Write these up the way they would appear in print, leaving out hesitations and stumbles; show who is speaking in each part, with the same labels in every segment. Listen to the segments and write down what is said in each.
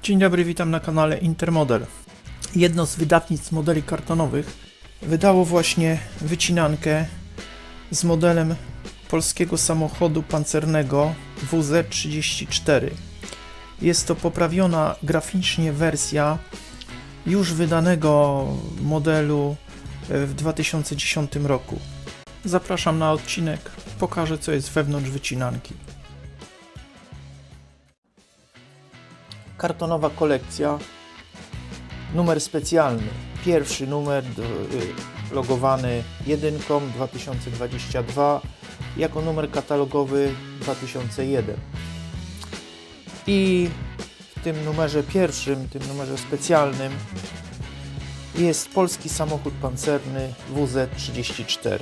Speaker 1: Dzień dobry, witam na kanale Intermodel. Jedno z wydawnictw modeli kartonowych wydało właśnie wycinankę z modelem polskiego samochodu pancernego WZ-34. Jest to poprawiona graficznie wersja już wydanego modelu w 2010 roku. Zapraszam na odcinek, pokażę co jest wewnątrz wycinanki. Kartonowa kolekcja, numer specjalny, pierwszy numer logowany 1 2022 jako numer katalogowy 2001 i w tym numerze pierwszym, tym numerze specjalnym jest polski samochód pancerny WZ-34.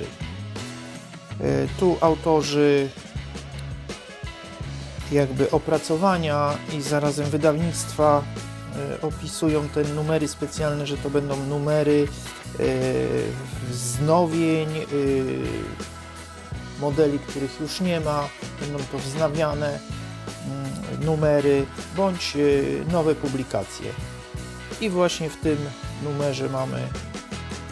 Speaker 1: Tu autorzy jakby opracowania i zarazem wydawnictwa opisują te numery specjalne, że to będą numery wznowień, modeli, których już nie ma, będą to wznawiane numery bądź nowe publikacje. I właśnie w tym numerze mamy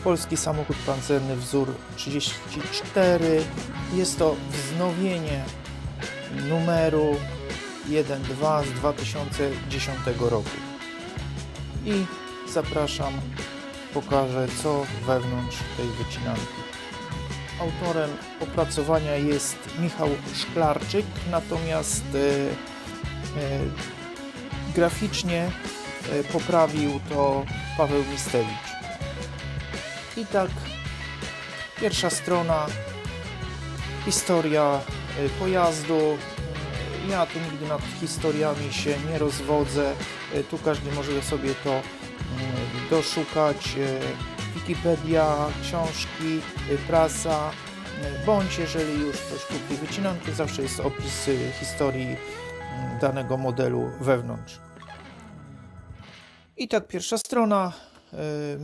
Speaker 1: polski samochód pancerny wzór 34. Jest to wznowienie numeru 1.2 z 2010 roku. I zapraszam, pokażę co wewnątrz tej wycinanki. Autorem opracowania jest Michał Szklarczyk, natomiast graficznie poprawił to Paweł Mistewicz. I tak, pierwsza strona, historia pojazdu. Ja tu nigdy nad historiami się nie rozwodzę. Tu każdy może sobie to doszukać. Wikipedia, książki, prasa, bądź jeżeli już ktoś kupi wycinankę, zawsze jest opis historii danego modelu wewnątrz. I tak pierwsza strona,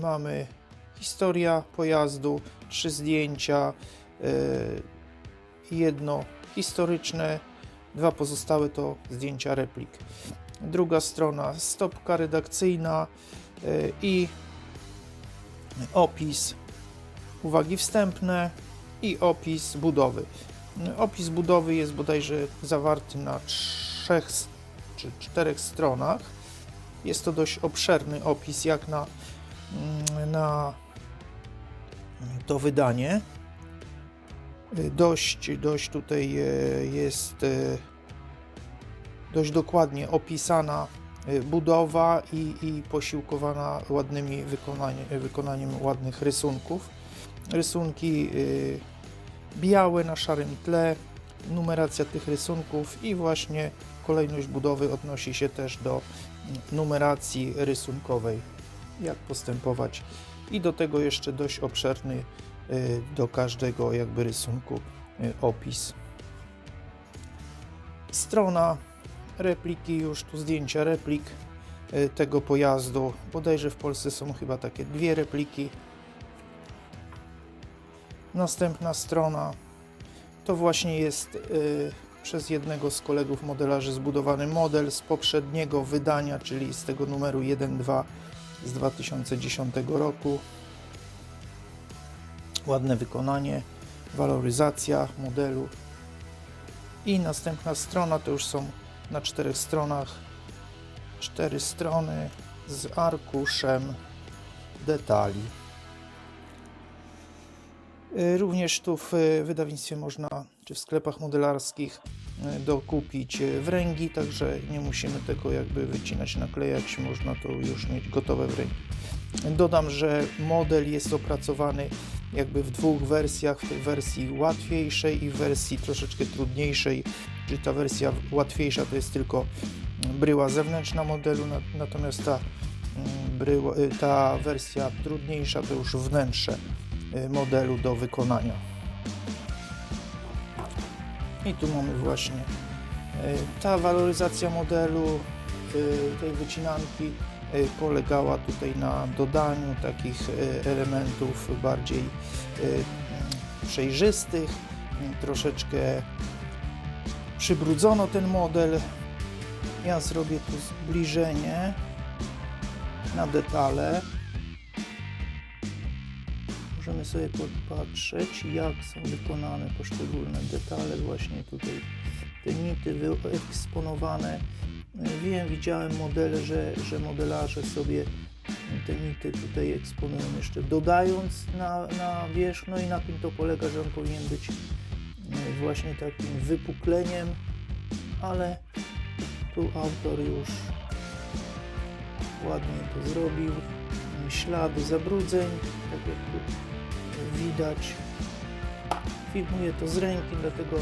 Speaker 1: mamy historia pojazdu, 3 zdjęcia, jedno historyczne, 2 pozostałe to zdjęcia replik. Druga strona, stopka redakcyjna i opis, uwagi wstępne i opis budowy. Opis budowy jest bodajże zawarty na 3 czy 4 stronach. Jest to dość obszerny opis jak na to wydanie. Dość tutaj jest dość dokładnie opisana budowa i posiłkowana ładnymi wykonaniem ładnych rysunków. Rysunki białe na szarym tle, numeracja tych rysunków i właśnie kolejność budowy odnosi się też do numeracji rysunkowej, jak postępować i do tego jeszcze dość obszerny do każdego jakby rysunku opis. Strona repliki, już tu zdjęcia replik tego pojazdu, bodajże w Polsce są chyba takie 2 repliki. Następna strona to właśnie jest przez jednego z kolegów modelarzy zbudowany model z poprzedniego wydania, czyli z tego numeru 1.2 z 2010 roku. Ładne wykonanie, waloryzacja modelu. I następna strona to już są na 4 stronach, 4 strony z arkuszem detali. Również tu w wydawnictwie można, czy w sklepach modelarskich dokupić wręgi, także nie musimy tego jakby wycinać, naklejać, można to już mieć gotowe wręgi. Dodam, że model jest opracowany jakby w 2 wersjach, w tej wersji łatwiejszej i w wersji troszeczkę trudniejszej, czyli ta wersja łatwiejsza to jest tylko bryła zewnętrzna modelu, natomiast ta wersja trudniejsza to już wnętrze modelu do wykonania. I tu mamy właśnie ta waloryzacja modelu tej wycinanki polegała tutaj na dodaniu takich elementów bardziej przejrzystych, troszeczkę przybrudzono ten model Ja zrobię tu zbliżenie na detale. Możemy sobie popatrzeć, jak są wykonane poszczególne detale, właśnie tutaj te nity wyeksponowane. Widziałem modele, że modelarze sobie te nity tutaj eksponują jeszcze dodając na wierzch, no i na tym to polega, że on powinien być właśnie takim wypukleniem, ale tu autor już ładnie to zrobił. Ślady zabrudzeń, tak jak tu widać. Filmuję to z ręki, dlatego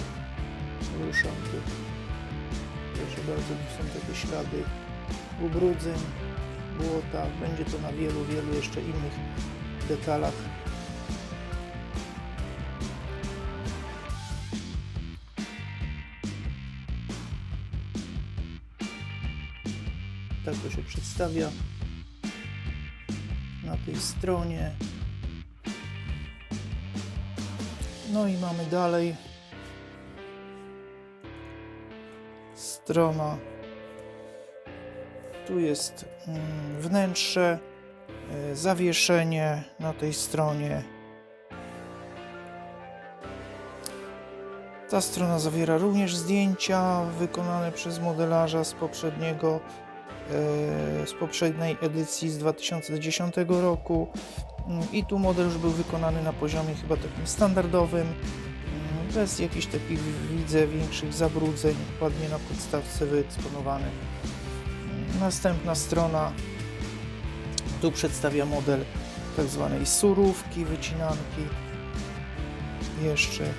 Speaker 1: ruszam tu. Proszę bardzo, tu są takie ślady ubrudzeń, błota. Będzie to na wielu jeszcze innych detalach. Tak to się przedstawia na tej stronie. No i mamy dalej strona. Tu jest wnętrze, zawieszenie na tej stronie. Ta strona zawiera również zdjęcia wykonane przez modelarza z poprzedniej edycji z 2010 roku. I tu model już był wykonany na poziomie chyba takim standardowym, bez jakichś takich, widzę, większych zabrudzeń, ładnie na podstawce wyeksponowany. Następna strona, tu przedstawia model tak zwanej surówki, wycinanki, jeszcze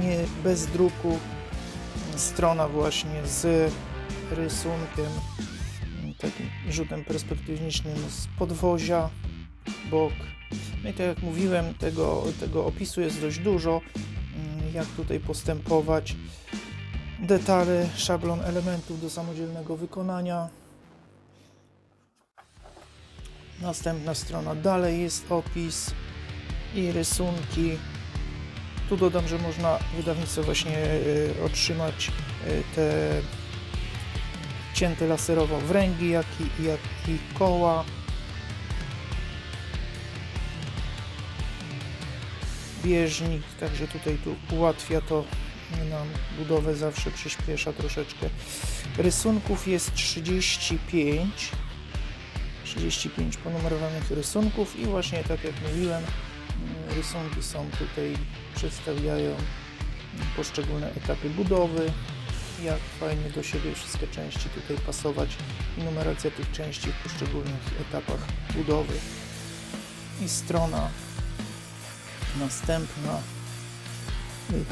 Speaker 1: nie bez druku, strona właśnie z rysunkiem, takim rzutem perspektywicznym z podwozia, bok. No i tak jak mówiłem, tego opisu jest dość dużo, jak tutaj postępować. Detale, szablon elementów do samodzielnego wykonania. Następna strona, dalej jest opis i rysunki. Tu dodam, że można w wydawnictwie właśnie otrzymać te cięte laserowo wręgi, jak i koła. Bieżnik, także tutaj ułatwia to nam budowę, zawsze przyspiesza troszeczkę. Rysunków jest 35 ponumerowanych rysunków i właśnie tak jak mówiłem, rysunki są tutaj, przedstawiają poszczególne etapy budowy, jak fajnie do siebie wszystkie części tutaj pasować i numeracja tych części w poszczególnych etapach budowy. I strona następna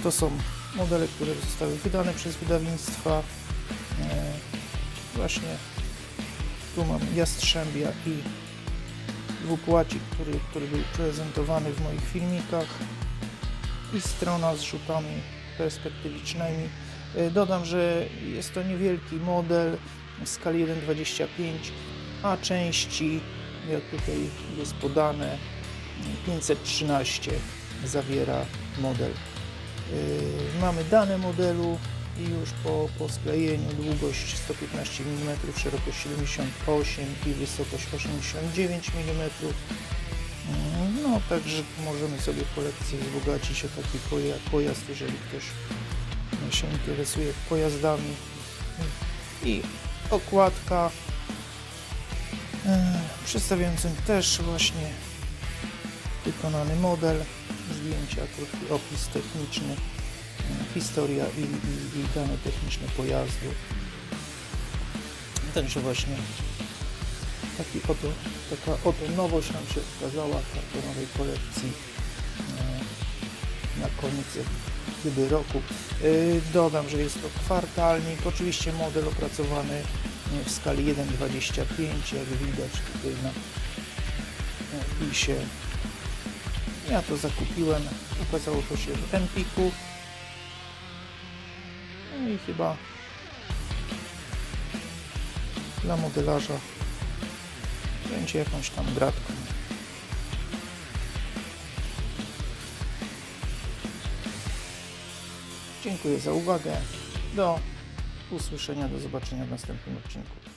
Speaker 1: to są modele, które zostały wydane przez wydawnictwa. Właśnie tu mam Jastrzębia i dwupłacik, który był prezentowany w moich filmikach, i strona z rzutami perspektywicznymi. Dodam, że jest to niewielki model w skali 1:25, a części, jak tutaj jest podane, 513 zawiera model. Mamy dane modelu i już po sklejeniu długość 115 mm, szerokość 78 i wysokość 89 mm. No także możemy sobie kolekcję wzbogacić o taki pojazd, jeżeli ktoś się interesuje pojazdami. I okładka przedstawiającym też właśnie wykonany model, zdjęcia, krótki opis techniczny, historia i dane techniczne pojazdu. Także właśnie taka oto nowość nam się ukazała w kartonowej kolekcji na koniec roku. Dodam, że jest to kwartalnik, oczywiście model opracowany w skali 1:25, jak widać tutaj na opisie. Ja to zakupiłem, ukazało to się w Empiku. No i chyba dla modelarza będzie jakąś tam gratką. Dziękuję za uwagę. Do usłyszenia, do zobaczenia w następnym odcinku.